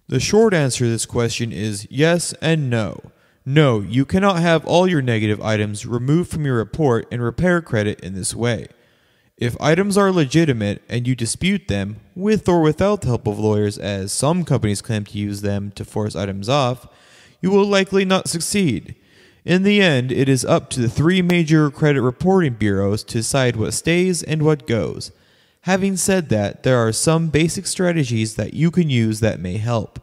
The short answer to this question is yes and no. No, you cannot have all your negative items removed from your report and repair credit in this way. If items are legitimate and you dispute them, with or without the help of lawyers, as some companies claim to use them to force items off, you will likely not succeed. In the end, it is up to the three major credit reporting bureaus to decide what stays and what goes. Having said that, there are some basic strategies that you can use that may help.